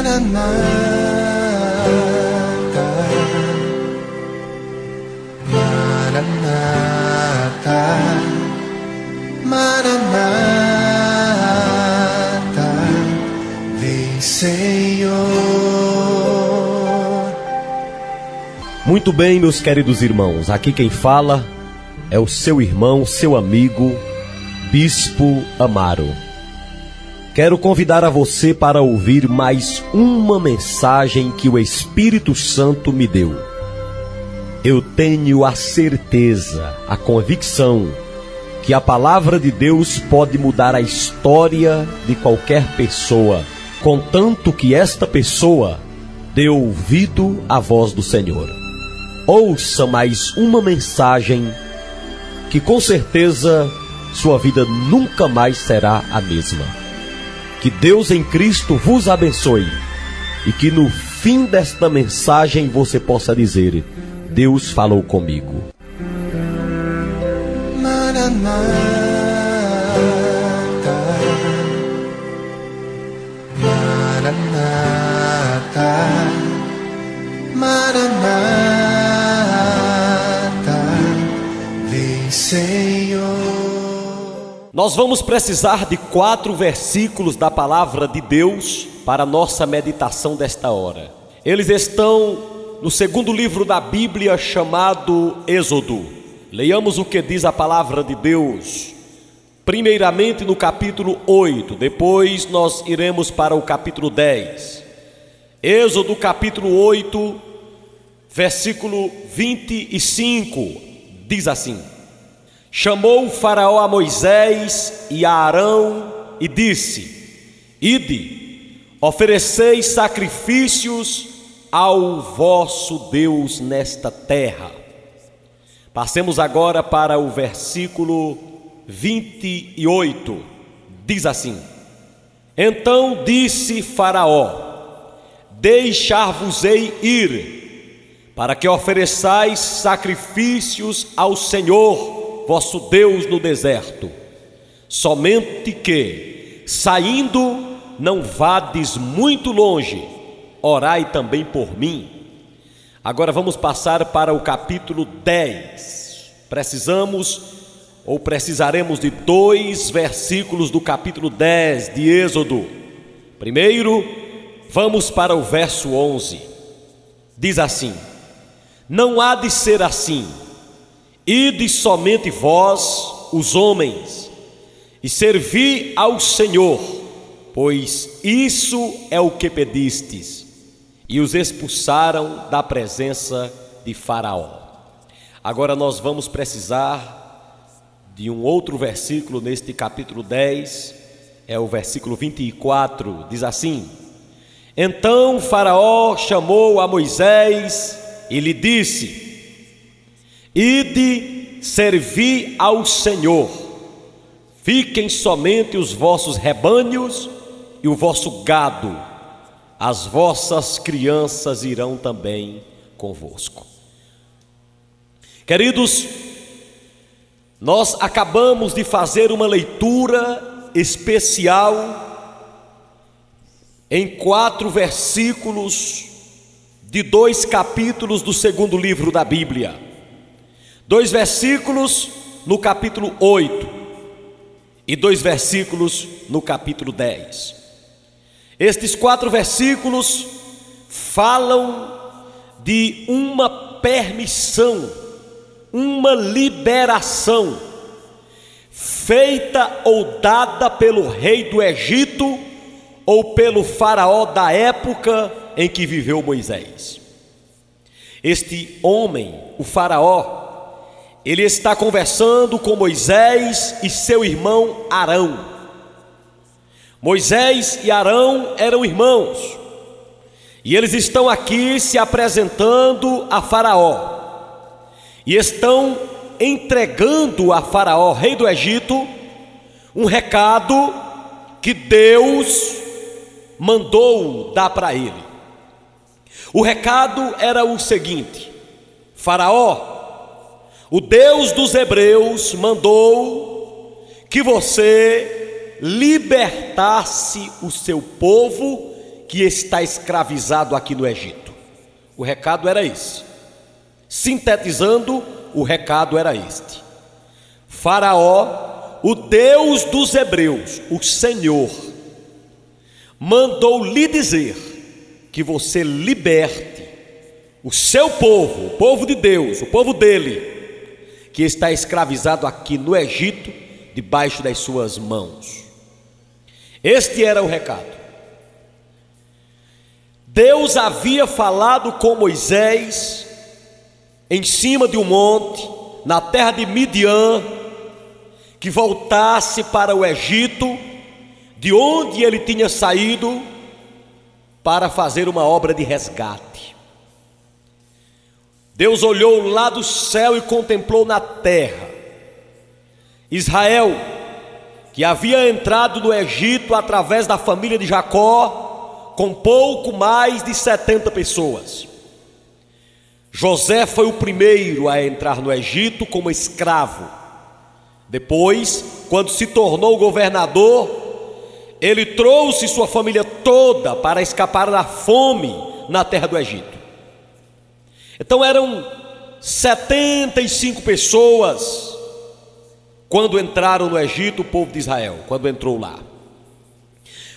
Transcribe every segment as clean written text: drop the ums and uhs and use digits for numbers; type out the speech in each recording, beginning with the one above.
Maranata, Maranata, Maranata, vem Senhor. Muito bem, meus queridos irmãos, aqui quem fala é o seu irmão, seu amigo, Bispo Amaro. Quero convidar a você para ouvir mais uma mensagem que o Espírito Santo me deu. Eu tenho a certeza, a convicção, que a palavra de Deus pode mudar a história de qualquer pessoa, contanto que esta pessoa dê ouvido à voz do Senhor. Ouça mais uma mensagem que com certeza sua vida nunca mais será a mesma. Que Deus em Cristo vos abençoe e que no fim desta mensagem você possa dizer: Deus falou comigo. Maranata, Maranata, Maranata, vem Senhor. Nós vamos precisar de 4 versículos da palavra de Deus para a nossa meditação desta hora. Eles estão no segundo livro da Bíblia, chamado Êxodo. Leiamos o que diz a palavra de Deus. Primeiramente no capítulo 8, depois nós iremos para o capítulo 10. Êxodo capítulo 8, versículo 25, diz assim: Chamou o faraó a Moisés e a Arão e disse: Ide, ofereceis sacrifícios ao vosso Deus nesta terra. Passemos agora para o versículo 28, diz assim: Então disse Faraó: Deixar-vos-ei ir, para que ofereçais sacrifícios ao Senhor vosso Deus no deserto, somente que, saindo, não vades muito longe, orai também por mim. Agora vamos passar para o capítulo 10. Precisaremos de 2 versículos do capítulo 10 de Êxodo. Primeiro, vamos para o verso 11. Diz assim: Não há de ser assim. Ide somente vós, os homens, e servi ao Senhor, pois isso é o que pedistes. E os expulsaram da presença de Faraó. Agora nós vamos precisar de um outro versículo neste capítulo 10, é o versículo 24, diz assim: Então Faraó chamou a Moisés e lhe disse: Ide, servi ao Senhor, fiquem somente os vossos rebanhos e o vosso gado, as vossas crianças irão também convosco. Queridos, nós acabamos de fazer uma leitura especial em 4 versículos de 2 capítulos do segundo livro da Bíblia. 2 versículos no capítulo 8 e 2 versículos no capítulo 10. Estes 4 versículos falam de uma permissão, uma liberação feita ou dada pelo rei do Egito ou pelo faraó da época em que viveu Moisés. Este homem, o faraó, ele está conversando com Moisés e seu irmão Arão. Moisés e Arão eram irmãos, e eles estão aqui se apresentando a Faraó, e estão entregando a Faraó, rei do Egito, um recado que Deus mandou dar para ele. O recado era o seguinte: Faraó, o Deus dos hebreus mandou que você libertasse o seu povo que está escravizado aqui no Egito. O recado era esse. Sintetizando, o recado era este: Faraó, o Deus dos hebreus, o Senhor, mandou lhe dizer que você liberte o seu povo, o povo de Deus, o povo dele, que está escravizado aqui no Egito, debaixo das suas mãos. Este era o recado. Deus havia falado com Moisés em cima de um monte, na terra de Midian, que voltasse para o Egito, de onde ele tinha saído, para fazer uma obra de resgate. Deus olhou lá do céu e contemplou na terra Israel, que havia entrado no Egito através da família de Jacó, com pouco mais de 70 pessoas. José foi o primeiro a entrar no Egito como escravo. Depois, quando se tornou governador, ele trouxe sua família toda para escapar da fome na terra do Egito. Então eram 75 pessoas quando entraram no Egito, o povo de Israel, quando entrou lá.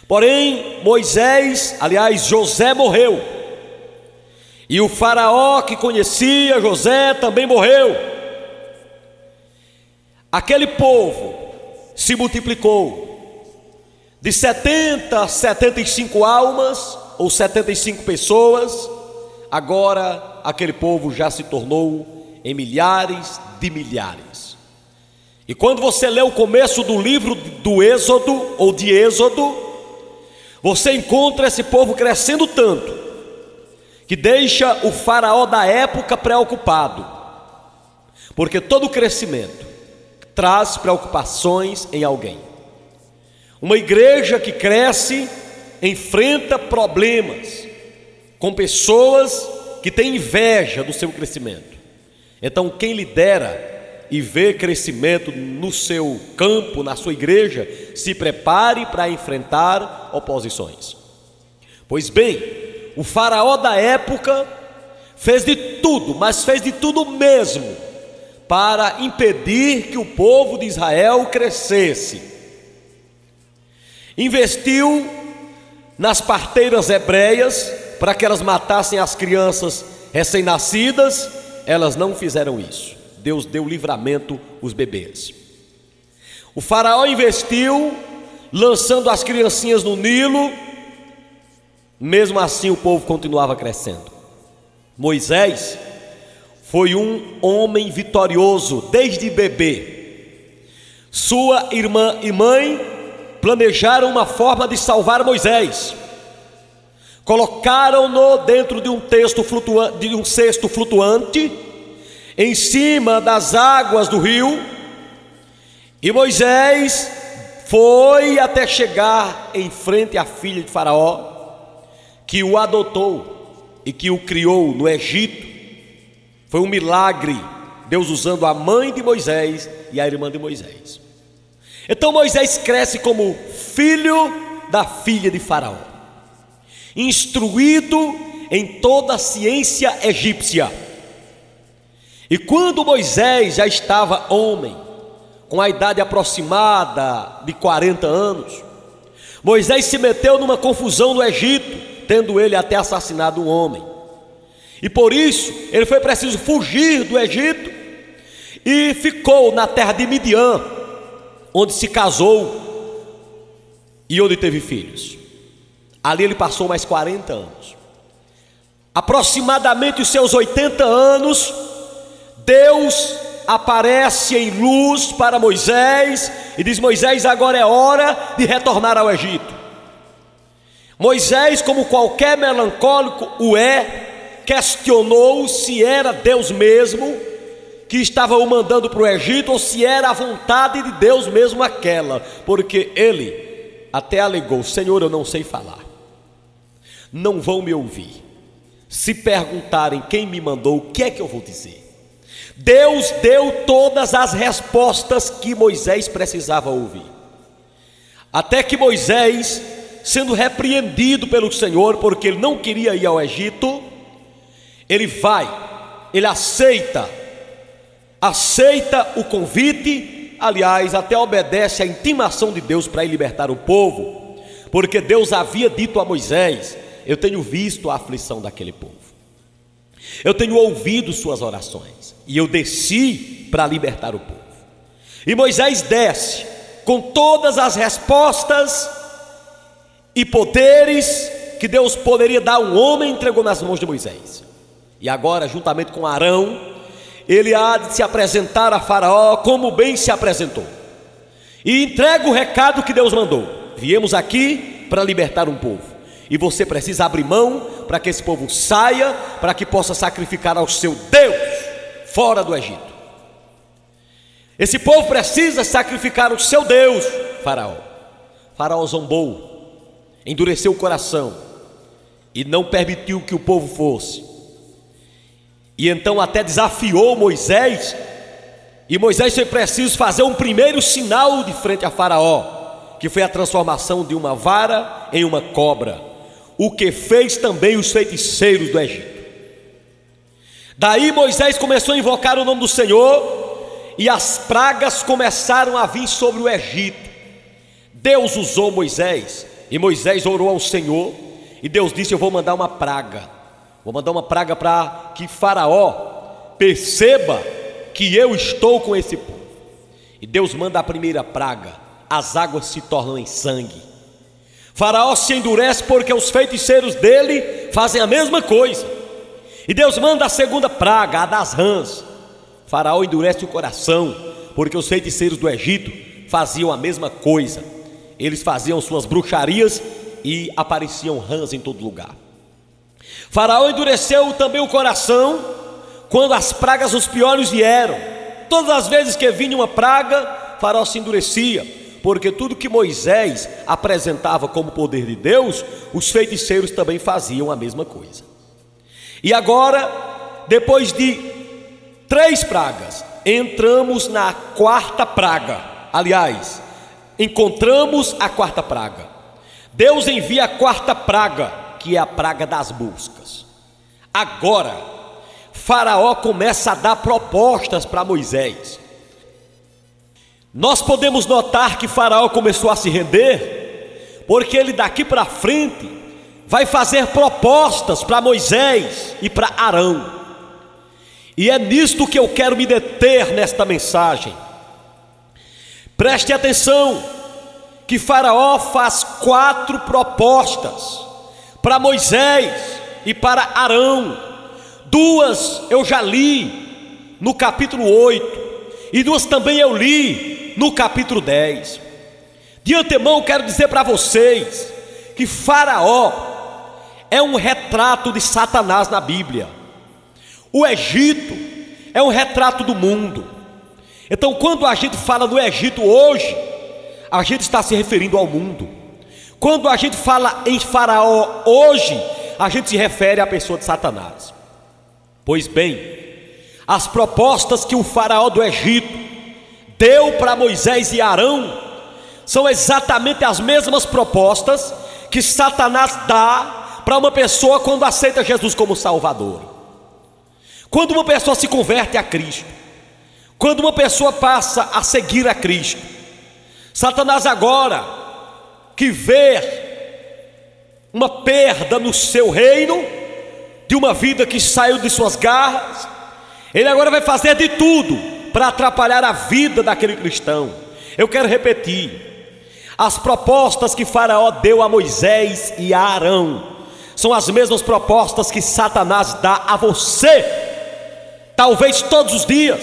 Porém, José morreu, e o faraó que conhecia José também morreu. Aquele povo se multiplicou de 70 a 75 almas, ou 75 pessoas. Agora aquele povo já se tornou em milhares de milhares. E quando você lê o começo do livro do Êxodo, ou de Êxodo, você encontra esse povo crescendo tanto, que deixa o faraó da época preocupado, porque todo crescimento traz preocupações em alguém. Uma igreja que cresce enfrenta problemas com pessoas que têm inveja do seu crescimento. Então quem lidera e vê crescimento no seu campo, na sua igreja, se prepare para enfrentar oposições. Pois bem, o faraó da época fez de tudo, mas fez de tudo mesmo, para impedir que o povo de Israel crescesse. Investiu nas parteiras hebreias para que elas matassem as crianças recém-nascidas. Elas não fizeram isso. Deus deu livramento aos bebês. O faraó investiu lançando as criancinhas no Nilo. Mesmo assim o povo continuava crescendo. Moisés foi um homem vitorioso desde bebê. Sua irmã e mãe planejaram uma forma de salvar Moisés. Colocaram-no dentro de um cesto flutuante em cima das águas do rio, e Moisés foi até chegar em frente à filha de Faraó, que o adotou e que o criou no Egito. Foi um milagre, Deus usando a mãe de Moisés e a irmã de Moisés. Então Moisés cresce como filho da filha de Faraó, instruído em toda a ciência egípcia. E quando Moisés já estava homem, com a idade aproximada de 40 anos, Moisés se meteu numa confusão no Egito, tendo ele até assassinado um homem. E por isso ele foi preciso fugir do Egito e ficou na terra de Midian, onde se casou e onde teve filhos. Ali ele passou mais 40 anos. Aproximadamente os seus 80 anos, Deus aparece em luz para Moisés e diz: Moisés, agora é hora de retornar ao Egito. Moisés, como qualquer melancólico questionou se era Deus mesmo que estava o mandando para o Egito, ou se era a vontade de Deus mesmo aquela, porque ele até alegou: Senhor, eu não sei falar, não vão me ouvir. Se perguntarem quem me mandou, o que é que eu vou dizer? Deus deu todas as respostas que Moisés precisava ouvir, até que Moisés sendo repreendido pelo Senhor, porque ele não queria ir ao Egito, ele vai, ele aceita o convite, aliás, até obedece à intimação de Deus para ir libertar o povo, porque Deus havia dito a Moisés: eu tenho visto a aflição daquele povo, eu tenho ouvido suas orações, e eu desci para libertar o povo. E Moisés desce com todas as respostas e poderes que Deus poderia dar a um homem, entregou nas mãos de Moisés. E agora, juntamente com Arão, ele há de se apresentar a Faraó como bem se apresentou, e entrega o recado que Deus mandou: viemos aqui para libertar um povo, e você precisa abrir mão para que esse povo saia, para que possa sacrificar ao seu Deus fora do Egito. Esse povo precisa sacrificar o seu Deus, Faraó. Faraó zombou, endureceu o coração e não permitiu que o povo fosse. E então até desafiou Moisés, e Moisés foi preciso fazer um primeiro sinal de frente a Faraó, que foi a transformação de uma vara em uma cobra, o que fez também os feiticeiros do Egito. Daí Moisés começou a invocar o nome do Senhor, e as pragas começaram a vir sobre o Egito. Deus usou Moisés, e Moisés orou ao Senhor, e Deus disse: eu vou mandar uma praga, para que Faraó perceba que eu estou com esse povo. E Deus manda a primeira praga, as águas se tornam em sangue. Faraó se endurece porque os feiticeiros dele fazem a mesma coisa. E Deus manda a segunda praga, a das rãs. Faraó endurece o coração porque os feiticeiros do Egito faziam a mesma coisa. Eles faziam suas bruxarias e apareciam rãs em todo lugar. Faraó endureceu também o coração quando as pragas, os piores, vieram. Todas as vezes que vinha uma praga, Faraó se endurecia, porque tudo que Moisés apresentava como poder de Deus, os feiticeiros também faziam a mesma coisa. E agora, depois de 3 pragas, entramos na 4ª praga. Aliás, encontramos a 4ª praga. Deus envia a 4ª praga, que é a praga das moscas. Agora, Faraó começa a dar propostas para Moisés. Nós podemos notar que Faraó começou a se render, porque ele daqui para frente vai fazer propostas para Moisés e para Arão. E é nisto que eu quero me deter nesta mensagem. Preste atenção, que Faraó faz 4 propostas para Moisés e para Arão. 2 eu já li no capítulo 8, e 2 também eu li no capítulo 10. De antemão quero dizer para vocês que Faraó é um retrato de Satanás na Bíblia. O Egito é um retrato do mundo. Então, quando a gente fala do Egito hoje, a gente está se referindo ao mundo. Quando a gente fala em Faraó hoje, a gente se refere à pessoa de Satanás. Pois bem, as propostas que o Faraó do Egito deu para Moisés e Arão são exatamente as mesmas propostas que Satanás dá para uma pessoa quando aceita Jesus como Salvador. Quando uma pessoa se converte a Cristo, quando uma pessoa passa a seguir a Cristo, Satanás, agora que vê uma perda no seu reino, de uma vida que saiu de suas garras, ele agora vai fazer de tudo para atrapalhar a vida daquele cristão. Eu quero repetir: as propostas que Faraó deu a Moisés e a Arão são as mesmas propostas que Satanás dá a você, talvez todos os dias,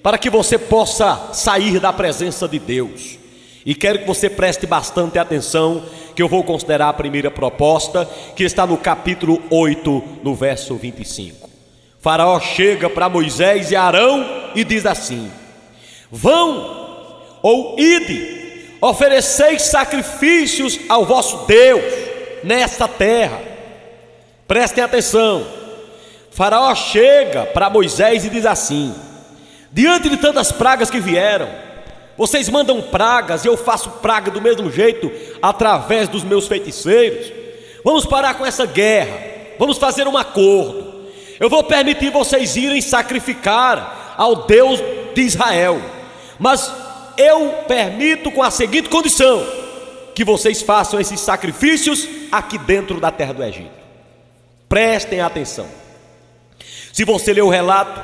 para que você possa sair da presença de Deus. E quero que você preste bastante atenção, que eu vou considerar a primeira proposta, que está no capítulo 8, no verso 25. Faraó chega para Moisés e Arão e diz assim: vão ou ide, ofereceis sacrifícios ao vosso Deus nesta terra. Prestem atenção. Faraó chega para Moisés e diz assim: diante de tantas pragas que vieram, Vocês mandam pragas e eu faço praga do mesmo jeito através dos meus feiticeiros. Vamos parar com essa guerra, vamos fazer um acordo. Eu vou permitir vocês irem sacrificar ao Deus de Israel, mas eu permito com a seguinte condição: que vocês façam esses sacrifícios aqui dentro da terra do Egito. Prestem atenção. Se você ler o relato,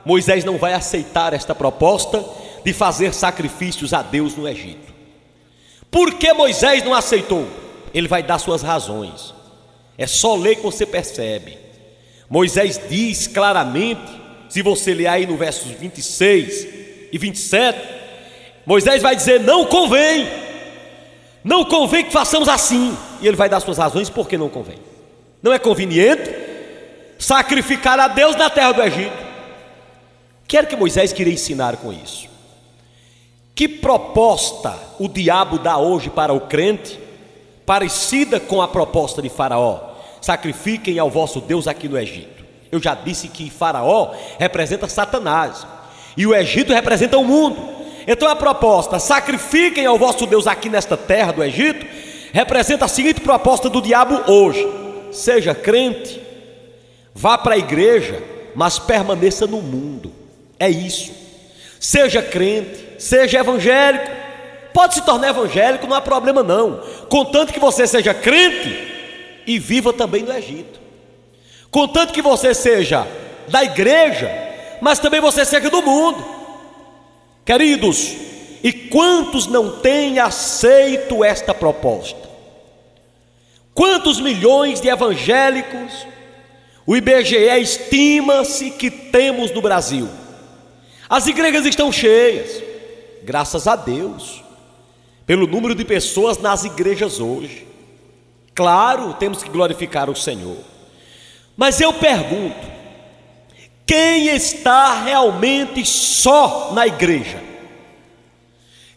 Moisés não vai aceitar esta proposta de fazer sacrifícios a Deus no Egito. Por que Moisés não aceitou? Ele vai dar suas razões. É só ler que você percebe. Moisés diz claramente, se você ler aí no versos 26 e 27, Moisés vai dizer: não convém que façamos assim. E ele vai dar suas razões por que não convém. Não é conveniente sacrificar a Deus na terra do Egito. O que era que Moisés queria ensinar com isso? Que proposta o diabo dá hoje para o crente, parecida com a proposta de Faraó: sacrifiquem ao vosso Deus aqui no Egito. Eu já disse que Faraó representa Satanás e o Egito representa o mundo. Então a proposta, sacrifiquem ao vosso Deus aqui nesta terra do Egito, representa a seguinte proposta do diabo hoje: seja crente, vá para a igreja, mas permaneça no mundo. É isso. Seja crente, seja evangélico, pode se tornar evangélico, não há problema não, contanto que você seja crente e viva também no Egito. Contanto que você seja da igreja, mas também você seja do mundo. Queridos, e quantos não têm aceito esta proposta? Quantos milhões de evangélicos o IBGE estima-se que temos no Brasil? As igrejas estão cheias, graças a Deus, pelo número de pessoas nas igrejas hoje. Claro, temos que glorificar o Senhor. Mas eu pergunto: quem está realmente só na igreja?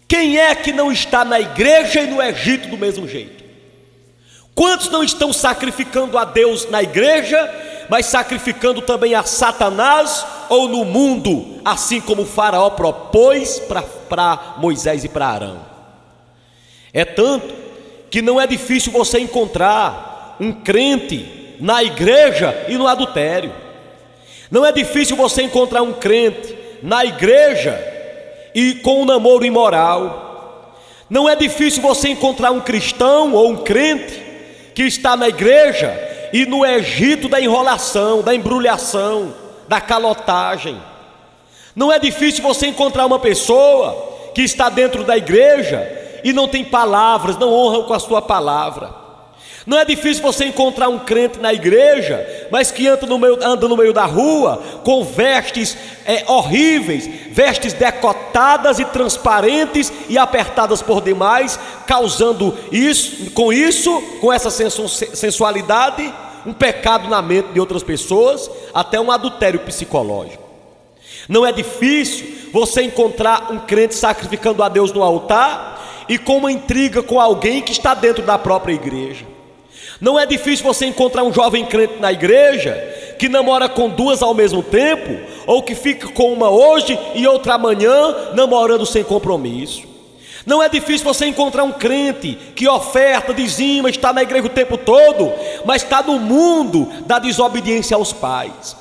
Quem é que não está na igreja e no Egito do mesmo jeito? Quantos não estão sacrificando a Deus na igreja, mas sacrificando também a Satanás ou no mundo, assim como o Faraó propôs para Moisés e para Arão? É tanto que não é difícil você encontrar um crente na igreja e no adultério. Não é difícil você encontrar um crente na igreja e com um namoro imoral. Não é difícil você encontrar um cristão ou um crente que está na igreja e no Egito da enrolação, da embrulhação, da calotagem. Não é difícil você encontrar uma pessoa que está dentro da igreja e não tem palavras, não honra com a sua palavra. Não é difícil você encontrar um crente na igreja, mas que anda no meio da rua com vestes horríveis, vestes decotadas e transparentes e apertadas por demais, causando com essa sensualidade, um pecado na mente de outras pessoas, até um adultério psicológico. Não é difícil você encontrar um crente sacrificando a Deus no altar e com uma intriga com alguém que está dentro da própria igreja. Não é difícil você encontrar um jovem crente na igreja que namora com duas ao mesmo tempo, ou que fica com uma hoje e outra amanhã, namorando sem compromisso. Não é difícil você encontrar um crente que oferta, dizima, está na igreja o tempo todo, mas está no mundo da desobediência aos pais.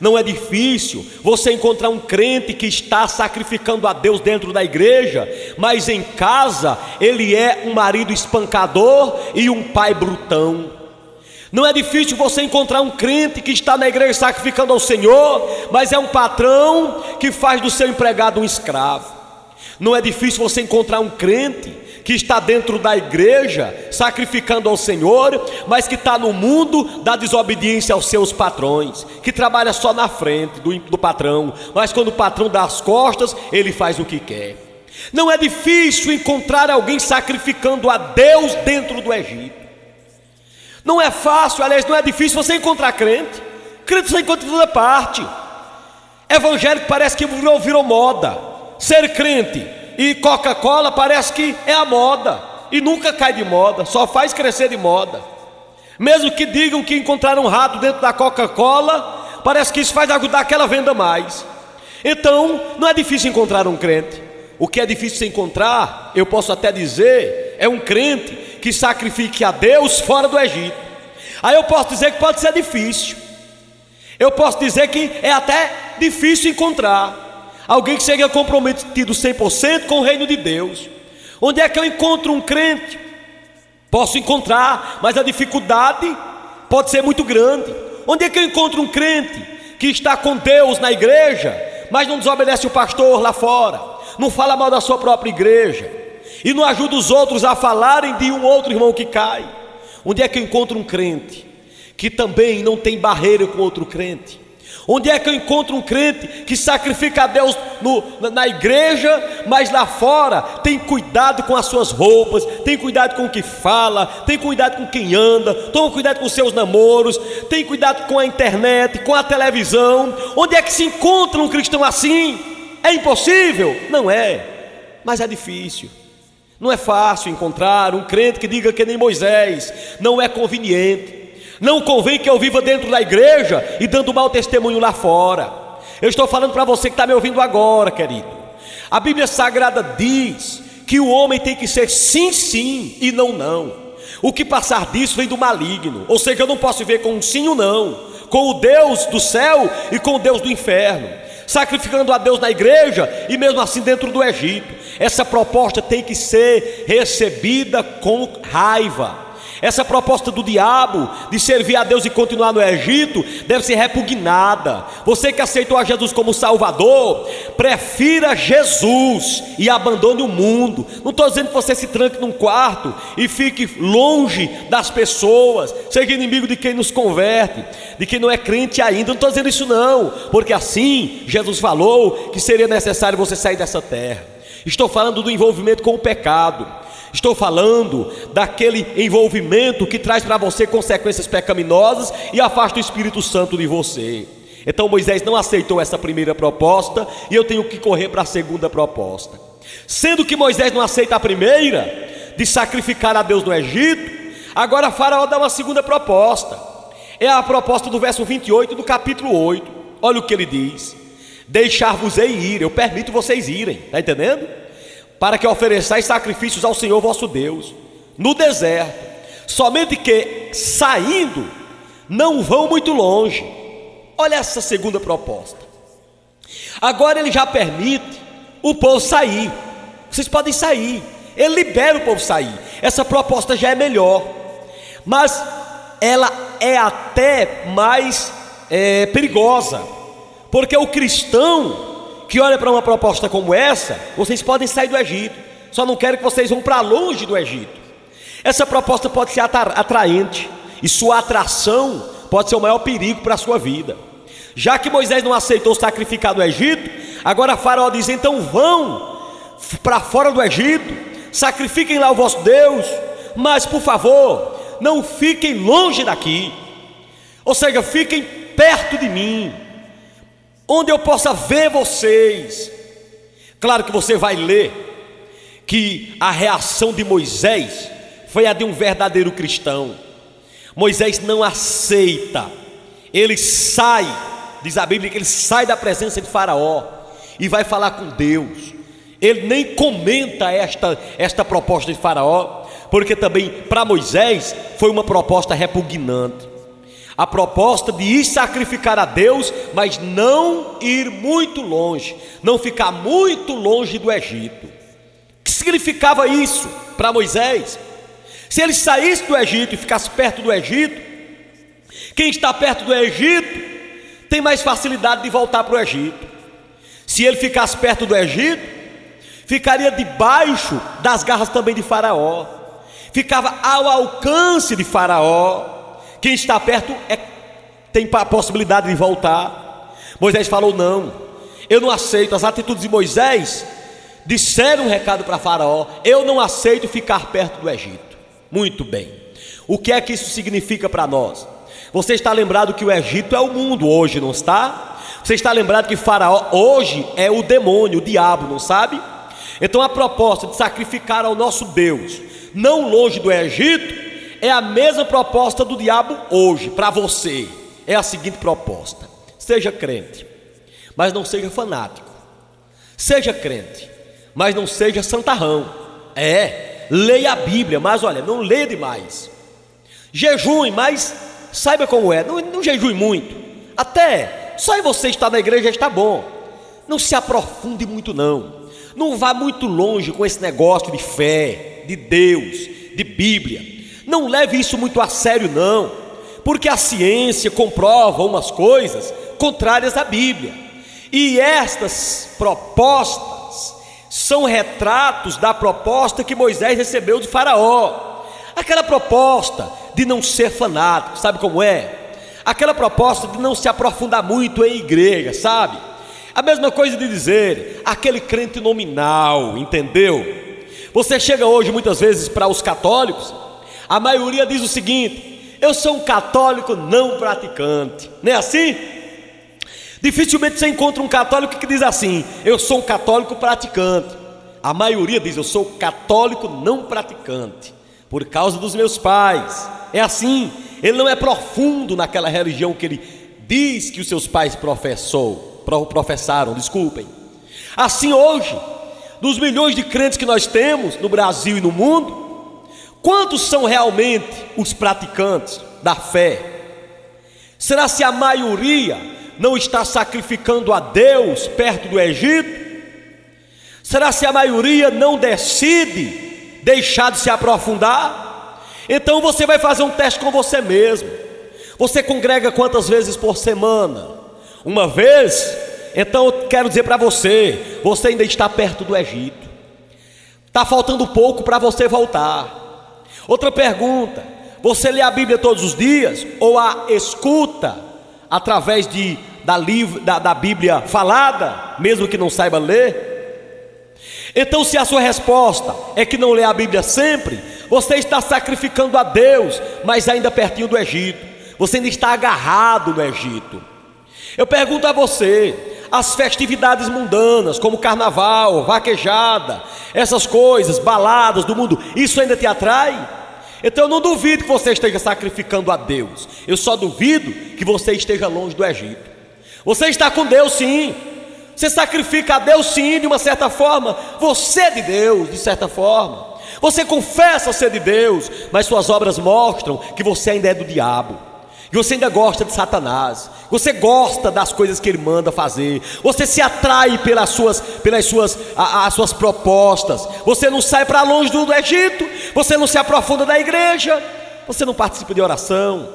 Não é difícil você encontrar um crente que está sacrificando a Deus dentro da igreja, mas em casa ele é um marido espancador e um pai brutão. Não é difícil você encontrar um crente que está na igreja sacrificando ao Senhor, mas é um patrão que faz do seu empregado um escravo. Não é difícil você encontrar um crente que está dentro da igreja sacrificando ao Senhor, mas que está no mundo da desobediência aos seus patrões, que trabalha só na frente do patrão, mas quando o patrão dá as costas, ele faz o que quer. Não é difícil encontrar alguém sacrificando a Deus dentro do Egito. Não é fácil, aliás, não é difícil você encontrar crente. Crente você encontra em toda parte. Evangélico parece que virou moda. Ser crente e Coca-Cola parece que é a moda, e nunca cai de moda, só faz crescer de moda. Mesmo que digam que encontraram um rato dentro da Coca-Cola, parece que isso faz ajudar que ela venda mais. Então não é difícil encontrar um crente. O que é difícil se encontrar, eu posso até dizer, é um crente que sacrifique a Deus fora do Egito. Aí eu posso dizer que pode ser difícil. Eu posso dizer que é até difícil encontrar alguém que seja comprometido 100% com o reino de Deus. Onde é que eu encontro um crente? Posso encontrar, mas a dificuldade pode ser muito grande. Onde é que eu encontro um crente que está com Deus na igreja, mas não desobedece o pastor lá fora, não fala mal da sua própria igreja e não ajuda os outros a falarem de um outro irmão que cai? Onde é que eu encontro um crente que também não tem barreira com outro crente? Onde é que eu encontro um crente que sacrifica a Deus na igreja, mas lá fora tem cuidado com as suas roupas, tem cuidado com o que fala, tem cuidado com quem anda, toma cuidado com os seus namoros, tem cuidado com a internet, com a televisão? Onde é que se encontra um cristão assim? É impossível? Não é, mas é difícil. Não é fácil encontrar um crente que diga que nem Moisés. Não é conveniente. Não convém que eu viva dentro da igreja e dando mau testemunho lá fora. Eu estou falando para você que está me ouvindo agora, querido. A Bíblia Sagrada diz que o homem tem que ser sim, sim e não, não. O que passar disso vem do maligno. Ou seja, eu não posso viver com um sim ou não, com o Deus do céu e com o Deus do inferno, sacrificando a Deus na igreja e mesmo assim dentro do Egito. Essa proposta tem que ser recebida com raiva. Essa proposta do diabo de servir a Deus e continuar no Egito deve ser repugnada. Você que aceitou a Jesus como Salvador, prefira Jesus e abandone o mundo. Não estou dizendo que você se tranque num quarto e fique longe das pessoas, seja inimigo de quem nos converte, de quem não é crente ainda. Não estou dizendo isso não, porque assim Jesus falou que seria necessário você sair dessa terra. Estou falando do envolvimento com o pecado. Estou falando daquele envolvimento que traz para você consequências pecaminosas e afasta o Espírito Santo de você. Então Moisés não aceitou essa primeira proposta e eu tenho que correr para a segunda proposta. Sendo que Moisés não aceita a primeira, de sacrificar a Deus no Egito, agora Faraó dá uma segunda proposta. É a proposta do verso 28 do capítulo 8. Olha o que ele diz: deixar-vos-ei ir, eu permito vocês irem, está entendendo? Para que ofereçais sacrifícios ao Senhor vosso Deus no deserto, somente que saindo não vão muito longe. Olha essa segunda proposta. Agora ele já permite o povo sair. Vocês podem sair, ele libera o povo sair. Essa proposta já é melhor, mas ela é até mais perigosa, porque o cristão que olha para uma proposta como essa, vocês podem sair do Egito, só não quero que vocês vão para longe do Egito. Essa proposta pode ser atraente, e sua atração pode ser o maior perigo para a sua vida. Já que Moisés não aceitou sacrificar no Egito, agora Faraó diz: então vão para fora do Egito, sacrifiquem lá o vosso Deus, mas por favor, não fiquem longe daqui. Ou seja, fiquem perto de mim, onde eu possa ver vocês. Claro que você vai ler que a reação de Moisés foi a de um verdadeiro cristão. Moisés não aceita, ele sai, diz a Bíblia que ele sai da presença de Faraó e vai falar com Deus. Ele nem comenta esta proposta de Faraó, porque também para Moisés foi uma proposta repugnante. A proposta de ir sacrificar a Deus, mas não ir muito longe, não ficar muito longe do Egito. O que significava isso para Moisés? Se ele saísse do Egito e ficasse perto do Egito, quem está perto do Egito tem mais facilidade de voltar para o Egito. Se ele ficasse perto do Egito, ficaria debaixo das garras também de Faraó, ficava ao alcance de Faraó. Quem está perto tem a possibilidade de voltar. Moisés falou: não, eu não aceito. As atitudes de Moisés disseram um recado para Faraó: eu não aceito ficar perto do Egito. Muito bem, o que é que isso significa para nós? Você está lembrado que o Egito é o mundo hoje, não está? Você está lembrado que Faraó hoje é o demônio, o diabo, não sabe? Então a proposta de sacrificar ao nosso Deus não longe do Egito é a mesma proposta do diabo hoje para você. É a seguinte proposta: seja crente, mas não seja fanático. Seja crente, mas não seja santarrão. Leia a Bíblia, mas olha, não leia demais. Jejue, mas saiba como é, não jejue muito. Até só em você estar na igreja está bom. Não se aprofunde muito não. Não vá muito longe com esse negócio de fé, de Deus, de Bíblia. Não leve isso muito a sério não, porque a ciência comprova umas coisas contrárias à Bíblia. E estas propostas são retratos da proposta que Moisés recebeu de Faraó. Aquela proposta de não ser fanático, sabe como é? Aquela proposta de não se aprofundar muito em igreja, sabe? A mesma coisa de dizer, aquele crente nominal, entendeu? Você chega hoje muitas vezes para os católicos, a maioria diz o seguinte: eu sou um católico não praticante, não é assim? Dificilmente você encontra um católico que diz assim: eu sou um católico praticante. A maioria diz: eu sou católico não praticante, por causa dos meus pais. É assim, ele não é profundo naquela religião que ele diz que os seus pais professaram, desculpem. Assim hoje, dos milhões de crentes que nós temos no Brasil e no mundo, quantos são realmente os praticantes da fé? Será se a maioria não está sacrificando a Deus perto do Egito? Será se a maioria não decide deixar de se aprofundar? Então você vai fazer um teste com você mesmo. Você congrega quantas vezes por semana? Uma vez? Então eu quero dizer para você, você ainda está perto do Egito. Está faltando pouco para você voltar. Outra pergunta: você lê a Bíblia todos os dias ou a escuta através da Bíblia falada, mesmo que não saiba ler? Então, se a sua resposta é que não lê a Bíblia sempre, você está sacrificando a Deus, mas ainda pertinho do Egito. Você ainda está agarrado no Egito. Eu pergunto a você: as festividades mundanas, como carnaval, vaquejada, essas coisas, baladas do mundo, isso ainda te atrai? Então eu não duvido que você esteja sacrificando a Deus. Eu só duvido que você esteja longe do Egito. Você está com Deus sim. Você sacrifica a Deus sim, de uma certa forma. Você é de Deus, de certa forma. Você confessa ser de Deus, mas suas obras mostram que você ainda é do diabo, que você ainda gosta de Satanás. Você gosta das coisas que ele manda fazer. Você se atrai pelas suas propostas. Você não sai para longe do Egito. Você não se aprofunda na igreja. Você não participa de oração.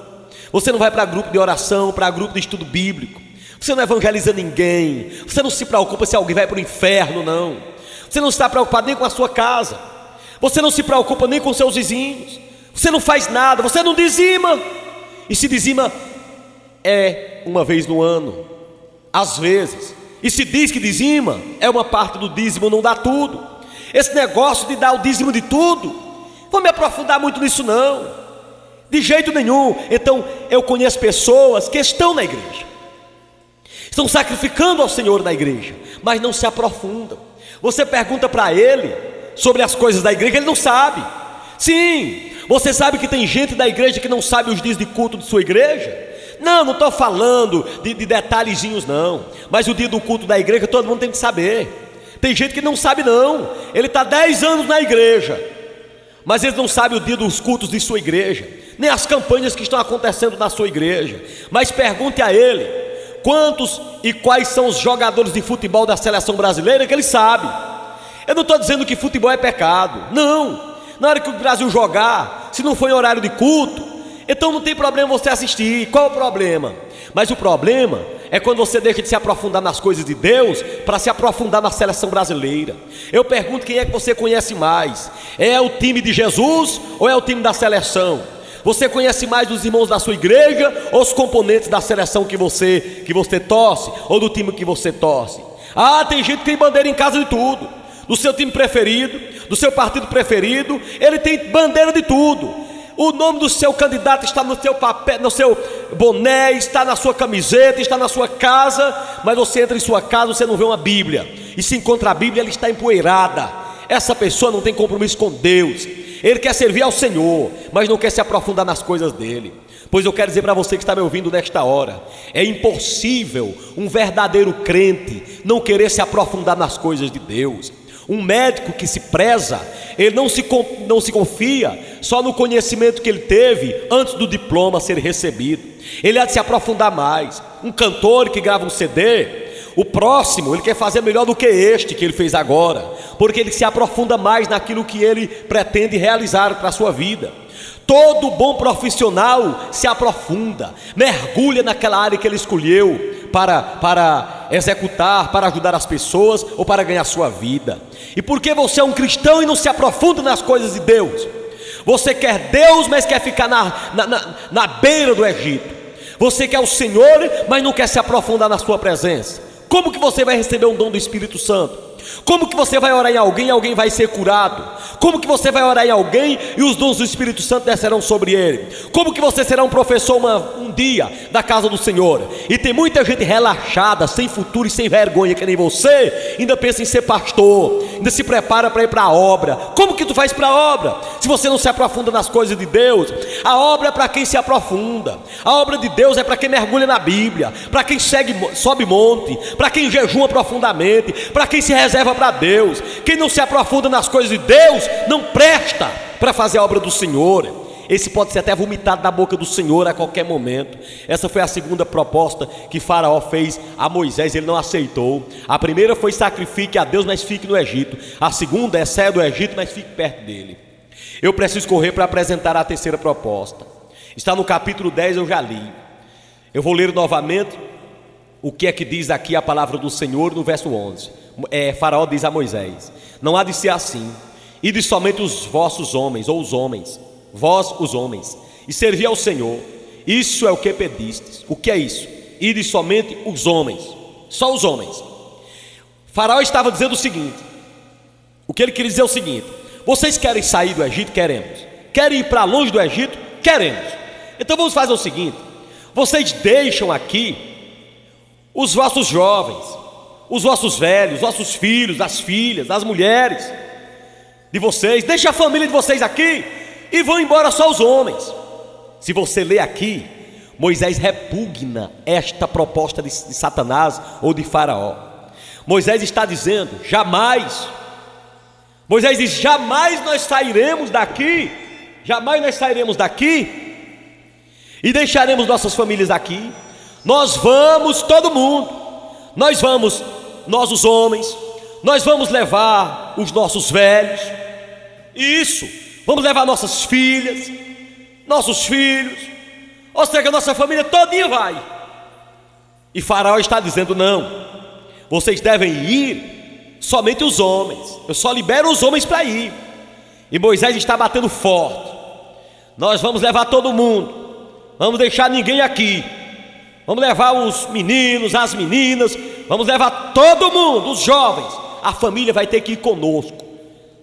Você não vai para grupo de oração, para grupo de estudo bíblico. Você não evangeliza ninguém. Você não se preocupa se alguém vai para o inferno, não. Você não está preocupado nem com a sua casa. Você não se preocupa nem com seus vizinhos. Você não faz nada, você não dizima. E se dizima é uma vez no ano, às vezes. E se diz que dizima, é uma parte do dízimo, não dá tudo. Esse negócio de dar o dízimo de tudo, vou me aprofundar muito nisso não, de jeito nenhum. Então eu conheço pessoas que estão na igreja, estão sacrificando ao Senhor na igreja, mas não se aprofundam. Você pergunta para ele sobre as coisas da igreja, ele não sabe. Sim, você sabe que tem gente da igreja que não sabe os dias de culto de sua igreja? Não estou falando de detalhezinhos não, mas o dia do culto da igreja todo mundo tem que saber. Tem gente que não sabe não, ele está 10 anos na igreja, mas ele não sabe o dia dos cultos de sua igreja, nem as campanhas que estão acontecendo na sua igreja. Mas pergunte a ele quantos e quais são os jogadores de futebol da seleção brasileira, que ele sabe. Eu não estou dizendo que futebol é pecado, não. Na hora que o Brasil jogar, se não for em horário de culto, então não tem problema você assistir. Qual é o problema? Mas o problema é quando você deixa de se aprofundar nas coisas de Deus para se aprofundar na seleção brasileira. Eu pergunto, quem é que você conhece mais? É o time de Jesus ou é o time da seleção? Você conhece mais dos irmãos da sua igreja ou os componentes da seleção que você torce, ou do time que você torce? Ah, tem gente que tem bandeira em casa de tudo, do seu time preferido, do seu partido preferido, ele tem bandeira de tudo. O nome do seu candidato está no seu papel, no seu boné, está na sua camiseta, está na sua casa, mas você entra em sua casa, você não vê uma Bíblia, e se encontra a Bíblia, ela está empoeirada. Essa pessoa não tem compromisso com Deus. Ele quer servir ao Senhor, mas não quer se aprofundar nas coisas dele. Pois eu quero dizer para você que está me ouvindo nesta hora, é impossível um verdadeiro crente não querer se aprofundar nas coisas de Deus. Um médico que se preza, ele não se confia só no conhecimento que ele teve antes do diploma ser recebido. Ele há de se aprofundar mais. Um cantor que grava um CD, o próximo ele quer fazer melhor do que este que ele fez agora, porque ele se aprofunda mais naquilo que ele pretende realizar para a sua vida. Todo bom profissional se aprofunda, mergulha naquela área que ele escolheu para executar, para ajudar as pessoas ou para ganhar sua vida. E porque você é um cristão e não se aprofunda nas coisas de Deus? Você quer Deus, mas quer ficar na beira do Egito. Você quer o Senhor, mas não quer se aprofundar na sua presença. Como que você vai receber um dom do Espírito Santo? Como que você vai orar em alguém e alguém vai ser curado? Como que você vai orar em alguém e os dons do Espírito Santo descerão sobre ele? Como que você será um professor um dia da casa do Senhor? E tem muita gente relaxada, sem futuro e sem vergonha, que nem você, ainda pensa em ser pastor, ainda se prepara para ir para a obra. Como que tu faz para a obra, se você não se aprofunda nas coisas de Deus? A obra é para quem se aprofunda. A obra de Deus é para quem mergulha na Bíblia, para quem sobe monte, para quem jejua profundamente, para quem se reserva para Deus. Quem não se aprofunda nas coisas de Deus não presta para fazer a obra do Senhor. Esse pode ser até vomitado da boca do Senhor a qualquer momento. Essa foi a segunda proposta que Faraó fez a Moisés, ele não aceitou. A primeira foi: sacrifique a Deus, mas fique no Egito. A segunda é: saia do Egito, mas fique perto dele. Eu preciso correr para apresentar a terceira proposta. Está no capítulo 10, eu já li. Eu vou ler novamente o que é que diz aqui a palavra do Senhor no verso 11. Faraó diz a Moisés: não há de ser assim. Ide somente os vossos homens, ou os homens, vós os homens, e servi ao Senhor. Isso é o que pedistes. O que é isso? Ide somente os homens, só os homens. Faraó estava dizendo o seguinte: o que ele queria dizer é o seguinte: vocês querem sair do Egito? Queremos. Querem ir para longe do Egito? Queremos. Então vamos fazer o seguinte: vocês deixam aqui os vossos jovens, os vossos velhos, os vossos filhos, as filhas, as mulheres de vocês, deixa a família de vocês aqui e vão embora só os homens. Se você ler aqui, Moisés repugna esta proposta de Satanás ou de Faraó. Moisés está dizendo: jamais. Moisés diz: jamais nós sairemos daqui, jamais nós sairemos daqui e deixaremos nossas famílias aqui. Nós vamos, todo mundo, nós vamos, nós os homens, nós vamos levar os nossos velhos, isso, vamos levar nossas filhas, nossos filhos, ou seja, a nossa família todinha vai. E Faraó está dizendo: não, vocês devem ir somente os homens, eu só libero os homens para ir. E Moisés está batendo forte: nós vamos levar todo mundo, vamos deixar ninguém aqui, vamos levar os meninos, as meninas, vamos levar todo mundo, os jovens, a família vai ter que ir conosco.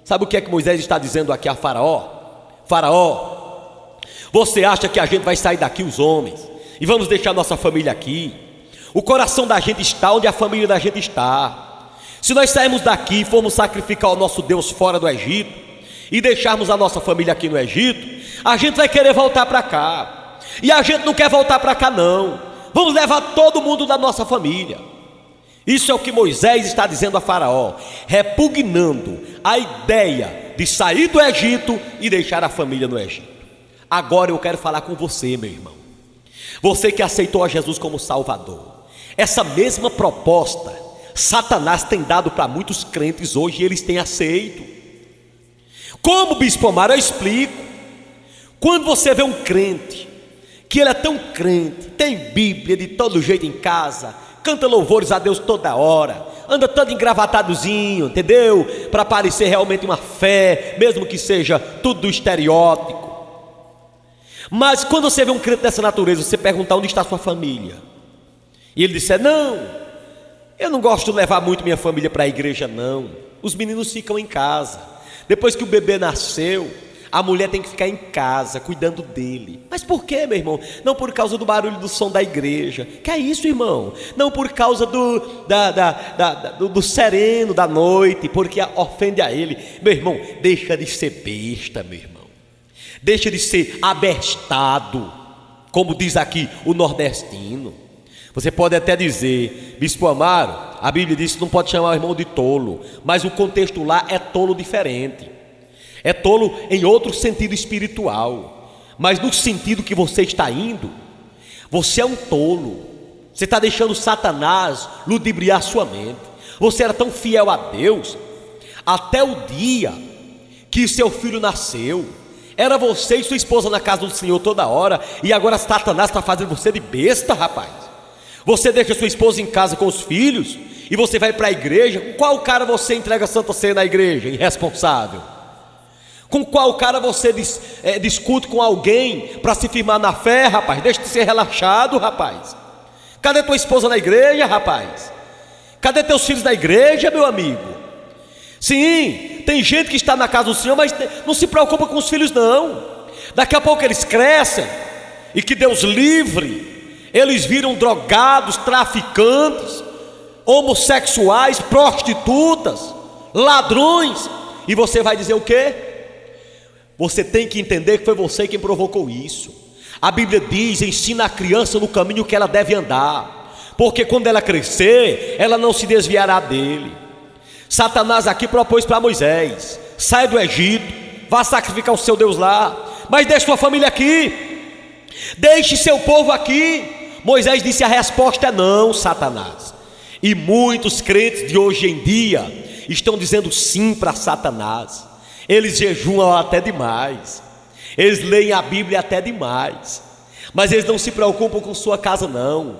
Sabe o que é que Moisés está dizendo aqui a Faraó? Faraó, você acha que a gente vai sair daqui, os homens, e vamos deixar nossa família aqui? O coração da gente está onde a família da gente está. Se nós sairmos daqui e formos sacrificar o nosso Deus fora do Egito e deixarmos a nossa família aqui no Egito, a gente vai querer voltar para cá, e a gente não quer voltar para cá não. Vamos levar todo mundo da nossa família. Isso é o que Moisés está dizendo a Faraó, repugnando a ideia de sair do Egito e deixar a família no Egito. Agora eu quero falar com você, meu irmão, você que aceitou a Jesus como Salvador. Essa mesma proposta Satanás tem dado para muitos crentes hoje, e eles têm aceito. Como, Bispo Omar? Eu explico. Quando você vê um crente, que ele é tão crente, tem Bíblia de todo jeito em casa, canta louvores a Deus toda hora, anda todo engravatadozinho, entendeu? Para parecer realmente uma fé, mesmo que seja tudo do estereótipo. Mas quando você vê um crente dessa natureza, você perguntar: onde está a sua família? E ele disser: não, eu não gosto de levar muito minha família para a igreja não, os meninos ficam em casa. Depois que o bebê nasceu, a mulher tem que ficar em casa, cuidando dele. Mas por quê, meu irmão? Não por causa do barulho do som da igreja. Que é isso, irmão? Não por causa do sereno da noite, porque ofende a ele. Meu irmão, deixa de ser besta, meu irmão. Deixa de ser abestado, como diz aqui o nordestino. Você pode até dizer: Bispo Amaro, a Bíblia diz que não pode chamar o irmão de tolo, mas o contexto lá é tolo diferente. É tolo em outro sentido espiritual, mas no sentido que você está indo, você é um tolo. Você está deixando Satanás ludibriar sua mente. Você era tão fiel a Deus até o dia que seu filho nasceu. Era você e sua esposa na casa do Senhor toda hora, e agora Satanás está fazendo você de besta, rapaz. Você deixa sua esposa em casa com os filhos e você vai para a igreja. Com qual cara você entrega a Santa Ceia na igreja? Irresponsável. Com qual cara você discute com alguém para se firmar na fé, rapaz? Deixa de ser relaxado, rapaz. Cadê tua esposa na igreja, rapaz? Cadê teus filhos na igreja, meu amigo? Sim, tem gente que está na casa do Senhor, mas não se preocupa com os filhos, não. Daqui a pouco eles crescem, e que Deus livre, eles viram drogados, traficantes, homossexuais, prostitutas, ladrões, e você vai dizer o quê? Você tem que entender que foi você quem provocou isso. A Bíblia diz: ensina a criança no caminho que ela deve andar, porque quando ela crescer, ela não se desviará dele. Satanás aqui propôs para Moisés: saia do Egito, vá sacrificar o seu Deus lá, mas deixe sua família aqui, deixe seu povo aqui. Moisés disse: a resposta é não, Satanás. E muitos crentes de hoje em dia estão dizendo sim para Satanás. Eles jejuam até demais, eles leem a Bíblia até demais, mas eles não se preocupam com sua casa, não.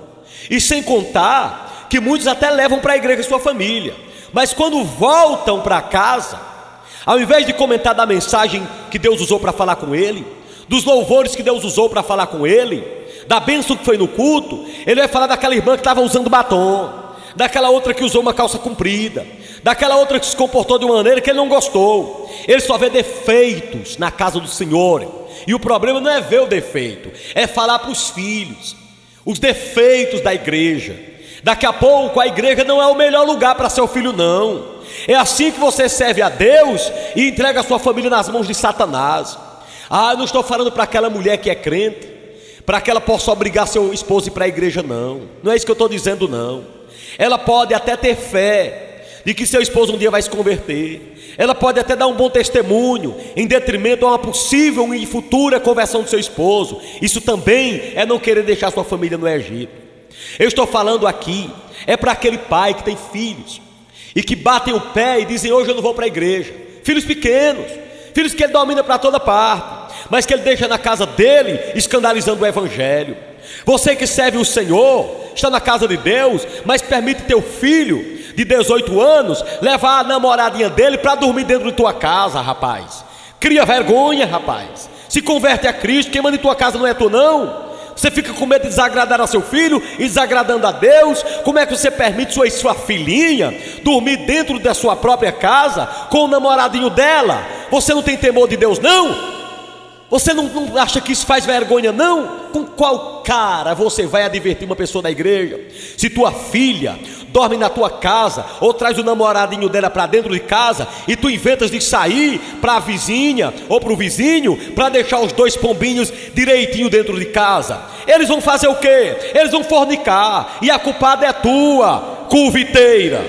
E sem contar que muitos até levam para a igreja sua família, mas quando voltam para casa, ao invés de comentar da mensagem que Deus usou para falar com ele, dos louvores que Deus usou para falar com ele, da bênção que foi no culto, ele vai falar daquela irmã que estava usando batom, daquela outra que usou uma calça comprida, daquela outra que se comportou de uma maneira que ele não gostou. Ele só vê defeitos na casa do Senhor, e o problema não é ver o defeito, é falar para os filhos os defeitos da igreja. Daqui a pouco a igreja não é o melhor lugar para seu filho, não. É assim que você serve a Deus e entrega a sua família nas mãos de Satanás. Eu não estou falando para aquela mulher que é crente, para que ela possa obrigar seu esposo a ir para a igreja, não. Não é isso que eu estou dizendo, não. Ela pode até ter fé de que seu esposo um dia vai se converter. Ela pode até dar um bom testemunho em detrimento a uma possível e futura conversão do seu esposo. Isso também é não querer deixar sua família no Egito. Eu estou falando aqui é para aquele pai que tem filhos e que batem o pé e dizem: hoje eu não vou para a igreja. Filhos pequenos, filhos que ele domina para toda parte, mas que ele deixa na casa dele, escandalizando o evangelho. Você que serve o Senhor, está na casa de Deus, mas permite teu filho de 18 anos levar a namoradinha dele para dormir dentro de tua casa, rapaz. Cria vergonha, rapaz. Se converte a Cristo. Quem manda em tua casa não é tu, não. Você fica com medo de desagradar a seu filho e desagradando a Deus. Como é que você permite sua filhinha dormir dentro da sua própria casa com o namoradinho dela? Você não tem temor de Deus, não? Você não acha que isso faz vergonha, não? Com qual cara você vai advertir uma pessoa da igreja? Se tua filha dorme na tua casa ou traz o namoradinho dela para dentro de casa e tu inventas de sair para a vizinha ou para o vizinho para deixar os dois pombinhos direitinho dentro de casa, eles vão fazer o quê? Eles vão fornicar, e a culpada é tua, curviteira.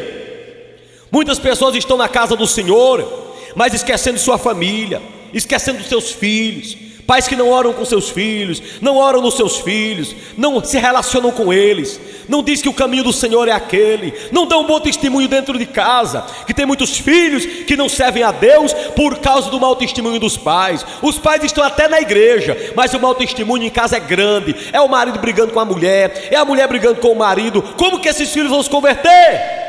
Muitas pessoas estão na casa do Senhor, mas esquecendo de sua família, esquecendo dos seus filhos. Pais que não oram com seus filhos, não oram nos seus filhos, não se relacionam com eles, não diz que o caminho do Senhor é aquele, não dão um bom testemunho dentro de casa, que tem muitos filhos que não servem a Deus por causa do mau testemunho dos pais. Os pais estão até na igreja, mas o mau testemunho em casa é grande. É o marido brigando com a mulher, é a mulher brigando com o marido. Como que esses filhos vão se converter?